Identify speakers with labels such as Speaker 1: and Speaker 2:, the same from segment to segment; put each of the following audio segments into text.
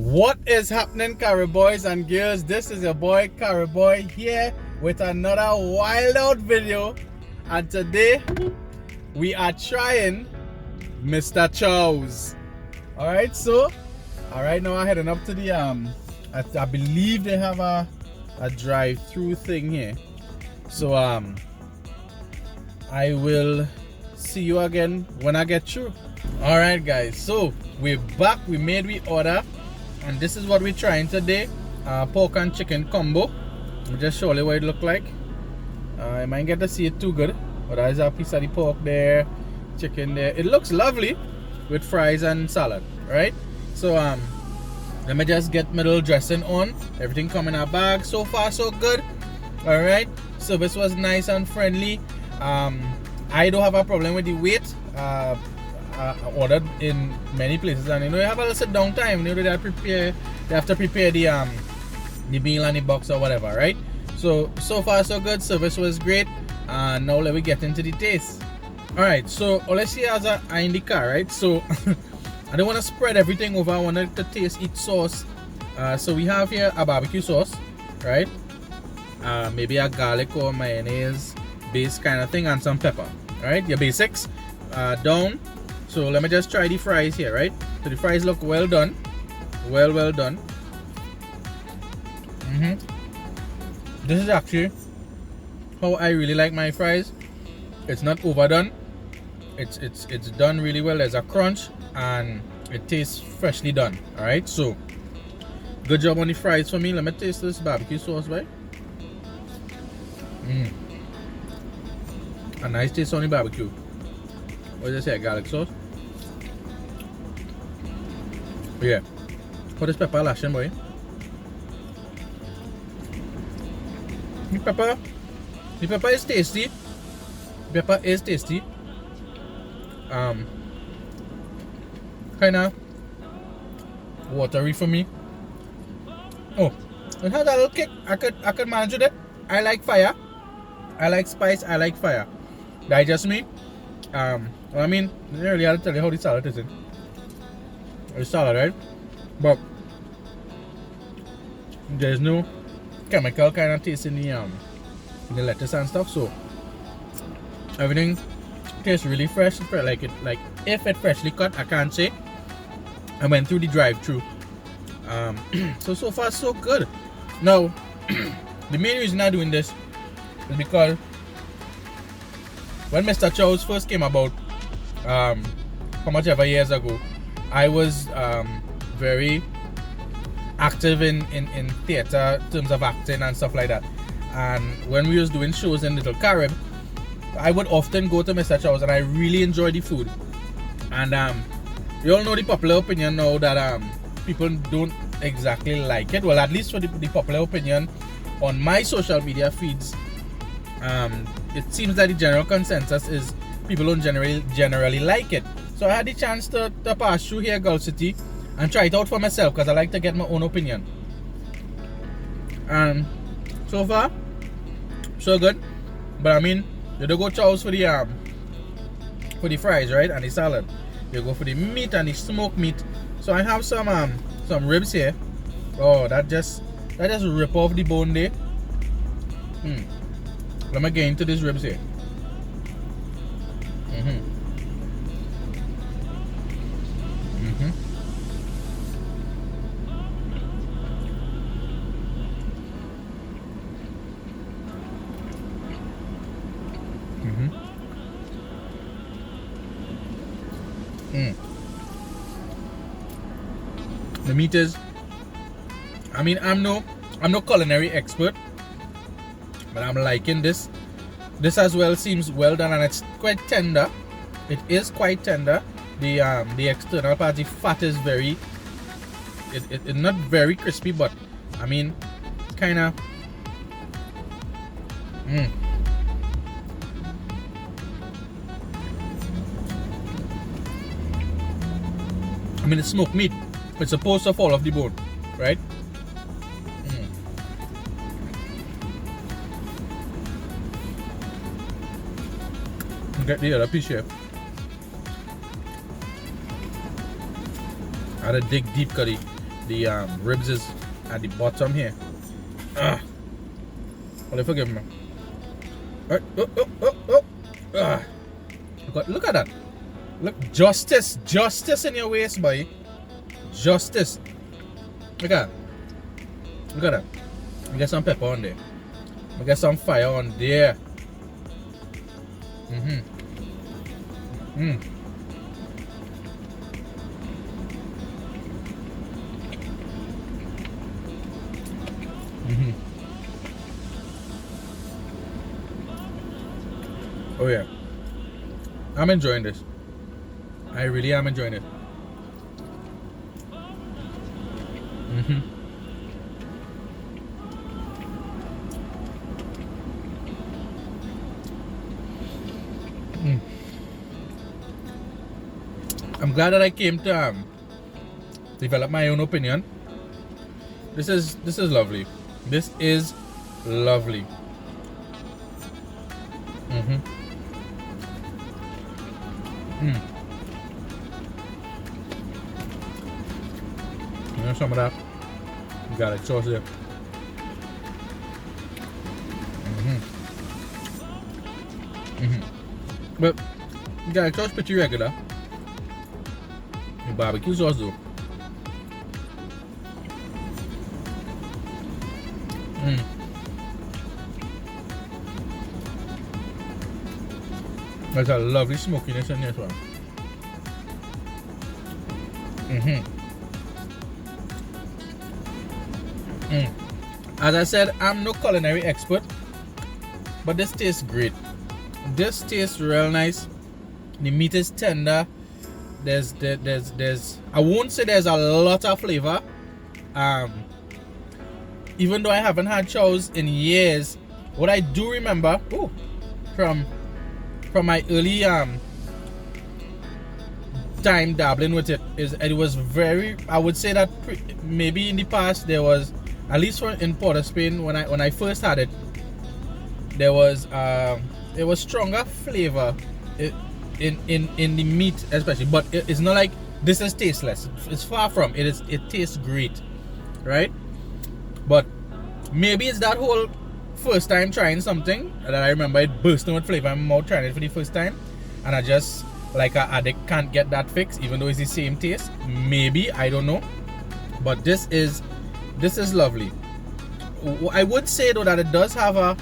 Speaker 1: What is happening, Carib Boys and girls? This is your boy Carib Boy here with another wild out video, and today we are trying Mr. Chow's. Alright, so alright, now I'm heading up to the I believe they have a drive-through thing here. So I will see you again when I get through. Alright guys, so we're back. We made we order, and this is what we're trying today. Pork and chicken combo. I'll just show you what it look like. I might get to see it too good, but there's a piece of the pork there, chicken there. It looks lovely with fries and salad, right? So let me just get my little dressing on. Everything come in a bag. So far so good. Alright, service was nice and friendly. I don't have a problem with the wait. I ordered in many places, and you have a little sit down time. They have to prepare the meal and the box or whatever, right? So far so good. Service was great. Now let me get into the taste. Alright, so all I see is I in the car, right? So I don't want to spread everything over. I want to taste each sauce. So we have here a barbecue sauce, right? Maybe a garlic or mayonnaise base kind of thing, and some pepper. Alright, your basics down. So let me just try the fries here, right? So the fries look well done. Well done. This is actually how I really like my fries. It's not overdone. It's done really well. There's a crunch and it tastes freshly done. Alright, so good job on the fries for me. Let me taste this barbecue sauce, right? A nice taste on the barbecue. What did I say? Garlic sauce? Yeah. Put this pepper lashing, boy. The pepper is tasty. Pepper is tasty. Kinda watery for me. Oh, it has a little kick. I could manage with it. I like fire. I like spice. I like fire. That's just me. I mean, I really have to tell you how the salad is in. It's salad, right? But there's no chemical kind of taste in the lettuce and stuff, so everything tastes really fresh. Like if it freshly cut, I can't say. I went through the drive-through. So far so good. Now the main reason I'm doing this is because when Mr. Chow's first came about, how much ever years ago, I was very active in theater in terms of acting and stuff like that. And when we was doing shows in Little Carib, I would often go to Mr. Chow's, and I really enjoy the food. And you all know the popular opinion now that people don't exactly like it. Well, at least for the popular opinion on my social media feeds, it seems that the general consensus is people don't generally like it. So I had the chance to pass through here, Gulf City, and try it out for myself, because I like to get my own opinion. And so far, so good. But I mean, you don't go Chow's for the fries, right, and the salad. You go for the meat and the smoked meat. So I have some ribs here. Oh, that just rip off the bone there. Let me get into these ribs here. The meat is, I mean, I'm no culinary expert, but I'm liking this. This as well seems well done, and it's quite tender. It is quite tender. The external part, the fat is very, it's not very crispy, but I mean, kind of. I mean, it's smoked meat. It's supposed to fall off the bone, right? Get the other piece here. I had a dig deep curry. The ribs is at the bottom here. Well, forgive me. Alright. Look at that. Look, justice in your waist, boy. Justice. Look at that. We get some pepper on there. We get some fire on there. Oh yeah, I'm enjoying this. I really am enjoying it. I'm glad that I came to develop my own opinion. This is lovely. This is lovely. You know, some of that garlic sauce there. But garlic sauce pretty regular. The barbecue sauce though. There's a lovely smokiness in there as well. As I said, I'm no culinary expert, but this tastes great. This tastes real nice. The meat is tender. There's I won't say there's a lot of flavor. Even though I haven't had chows in years, what I do remember from my early time dabbling with it is it was very, I would say that maybe in the past there was, at least in Port of Spain when I first had it, there was stronger flavor in the meat especially, but it's not like this is tasteless. It's far from it. It tastes great, right? But maybe it's that whole first time trying something that I remember it bursting with flavor in my mouth trying it for the first time, and I just like an addict can't get that fix even though it's the same taste. Maybe, I don't know, but this is lovely. I would say though that it does have a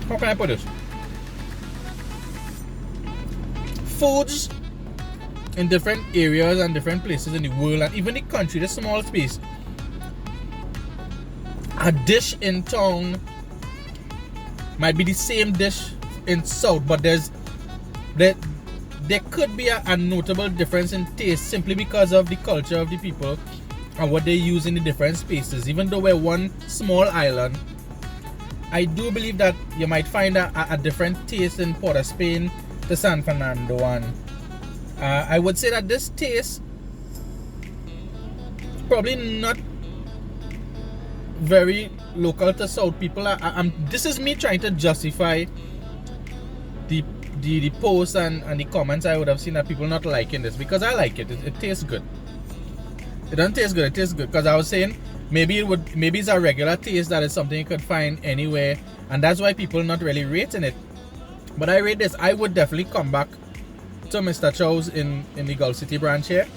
Speaker 1: how can I put this? Foods in different areas and different places in the world and even the country, the small space. A dish in town might be the same dish in South, but there could be a notable difference in taste simply because of the culture of the people and what they use in the different spaces. Even though we're one small island, I do believe that you might find a different taste in Port of Spain to San Fernando, and I would say that this taste probably not very local to South people. This is me trying to justify the posts and the comments I would have seen that people not liking this, because I like it. It tastes good. It doesn't taste good. It tastes good, because I was saying maybe it's a regular taste that is something you could find anywhere, and that's why people not really rating it. But I rate this. I would definitely come back to Mr. Chow's in the Gulf City branch here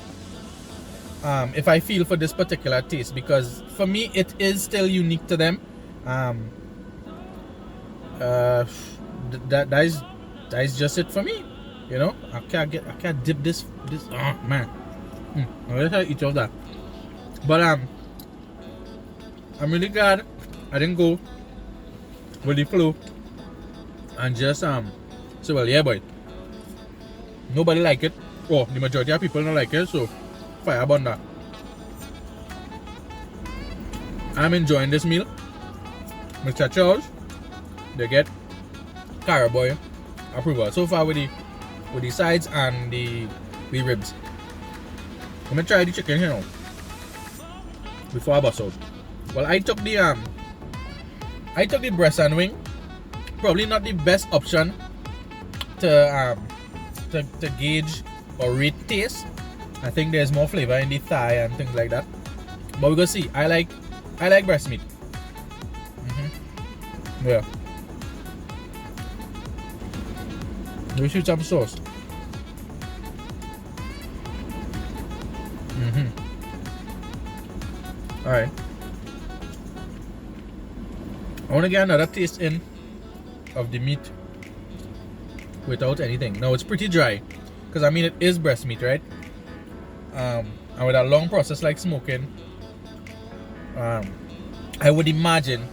Speaker 1: if I feel for this particular taste, because for me it is still unique to them. That is just it for me, you know. I can't dip this oh man. I'm gonna try to eat all that, but I'm really glad I didn't go with the flow and just say, well, yeah boy, nobody like it, or the majority of people don't like it, so fire upon that. I'm enjoying this meal. Mr. Chow's, they get Carib Boy approval so far with the sides and the ribs. Let me try the chicken here now before I bust out. Well, I took the breast and wing. Probably not the best option to gauge or rate taste. I think there's more flavor in the thigh and things like that. But we're gonna see. I like breast meat. Yeah. We shoot some sauce. Alright. I want to get another taste in of the meat without anything. Now it's pretty dry because I mean it is breast meat, right? And with a long process like smoking, I would imagine,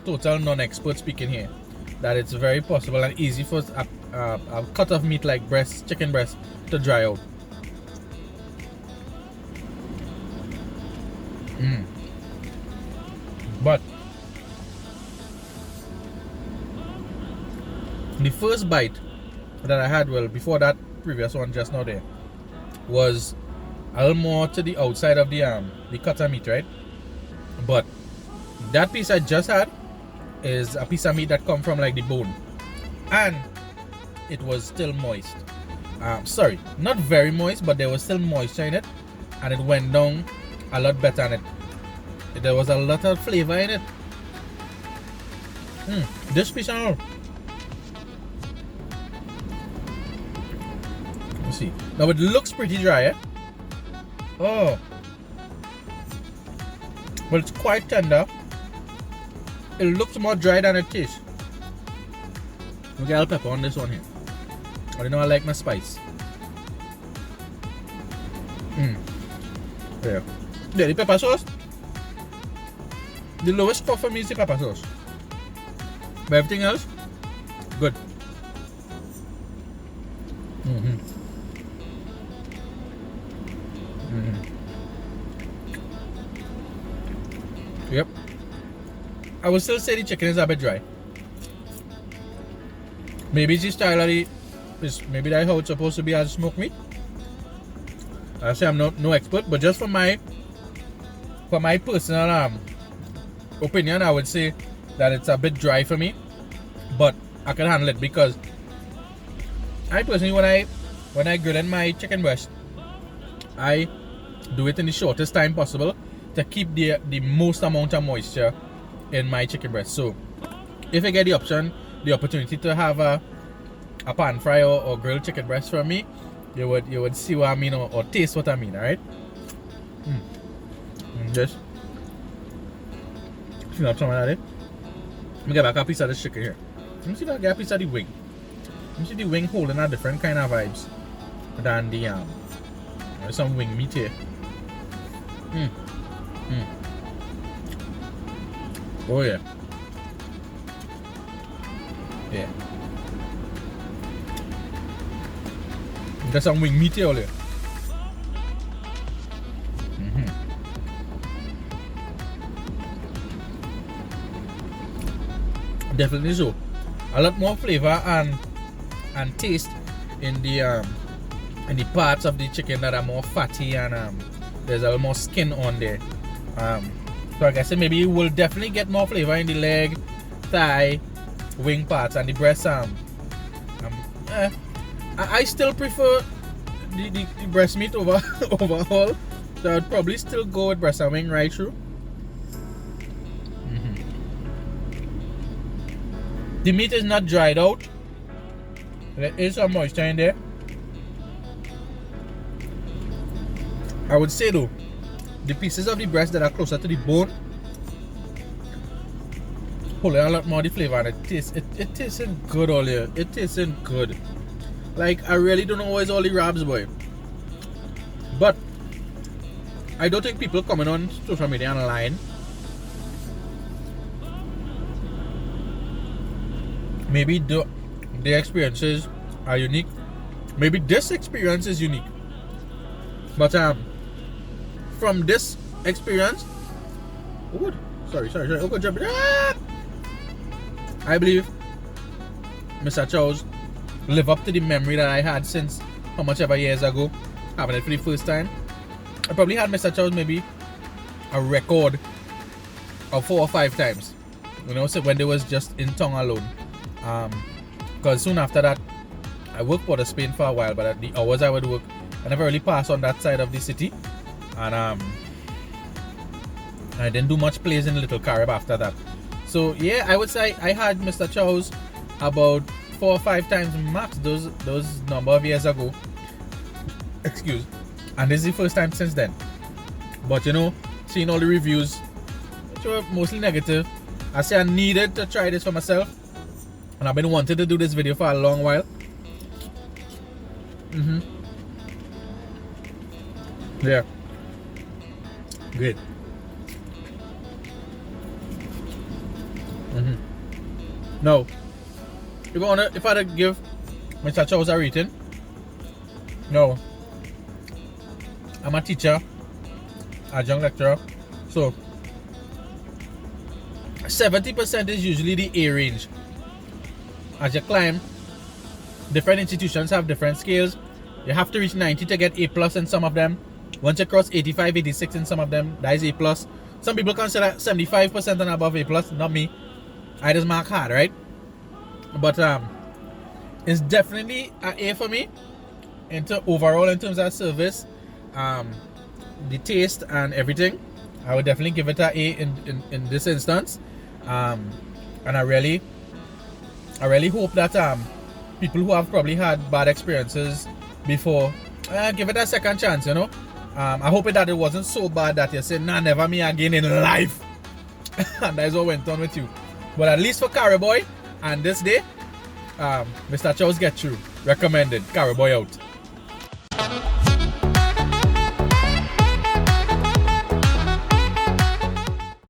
Speaker 1: total non-expert speaking here, that it's very possible and easy for a cut of meat like chicken breast to dry out. But the first bite that I had, well, before that previous one just now there, was a little more to the outside of the cut of meat, right? But that piece I just had is a piece of meat that come from like the bone, and it was still moist. Sorry, not very moist, but there was still moisture in it, and it went down a lot better, and there was a lot of flavor in it. This piece I don't know. Let's see. Now it looks pretty dry, eh? Oh, but it's quite tender. It looks more dry than it tastes. We get a little pepper on this one here. I know I like my spice. There. The pepper sauce. The lowest score for me is the pepper sauce. But everything else, good. Yep. I would still say the chicken is a bit dry. Maybe it's the style of maybe that's how it's supposed to be as smoked meat. I say I'm no expert, but just for my personal opinion, I would say that it's a bit dry for me. But I can handle it because I personally, when I grill in my chicken breast, I do it in the shortest time possible to keep the most amount of moisture in my chicken breast. So if I get the opportunity to have a pan fry or grilled chicken breast from me, you would see what I mean, or taste what I mean. All right. Just fill up some of that. Let me get back a piece of this chicken here. Let me see if I can get a piece of the wing. Let me see the wing holding a different kind of vibes than the there's some wing meat here. Oh yeah. Yeah. There's some wing meat here. Definitely so. A lot more flavor and taste in the parts of the chicken that are more fatty, and there's a little more skin on there. So like I said, maybe you will definitely get more flavor in the leg, thigh, wing parts, and the breast. I still prefer the breast meat overall. So I'd probably still go with breast and wing right through. The meat is not dried out. There is some moisture in there. I would say though, the pieces of the breast that are closer to the bone hold a lot more of the flavor, and it tastes good all here. It tastes good. Like, I really don't know why it's all the rabs, boy. But I don't think people coming on social media and lying. Maybe the experiences are unique. Maybe this experience is unique. But from this experience, I believe Mr. Chow's live up to the memory that I had since how much ever years ago, having it for the first time. I probably had Mr. Chow's maybe a record of 4 or 5 times. So when they was just in town alone. Because soon after that, I worked Port of Spain for a while, but at the hours I would work, I never really passed on that side of the city. And I didn't do much plays in Little Carib after that. So yeah, I would say I had Mr. Chow's about 4 or 5 times max those number of years ago. Excuse. And this is the first time since then. But you know, seeing all the reviews, which were mostly negative, I say I needed to try this for myself. And I've been wanting to do this video for a long while. Yeah. Great. Now, if I had to give Mr. Chow's a rating, no, I'm a teacher, adjunct lecturer, so 70% is usually the A range. As you climb, different institutions have different scales. You have to reach 90 to get A plus in some of them. Once you cross 85, 86 in some of them, that is A plus. Some people consider 75% and above A plus, not me. I just mark hard, right? But it's definitely an A for me overall in terms of service, the taste and everything. I would definitely give it an A in this instance. And I really hope that people who have probably had bad experiences before, give it a second chance, you know. I hope that it wasn't so bad that you say, nah, never me again in life. And that's what went on with you. But at least for Carib Boy and this day, Mr. Chow's Get Through. Recommended. Carib Boy out.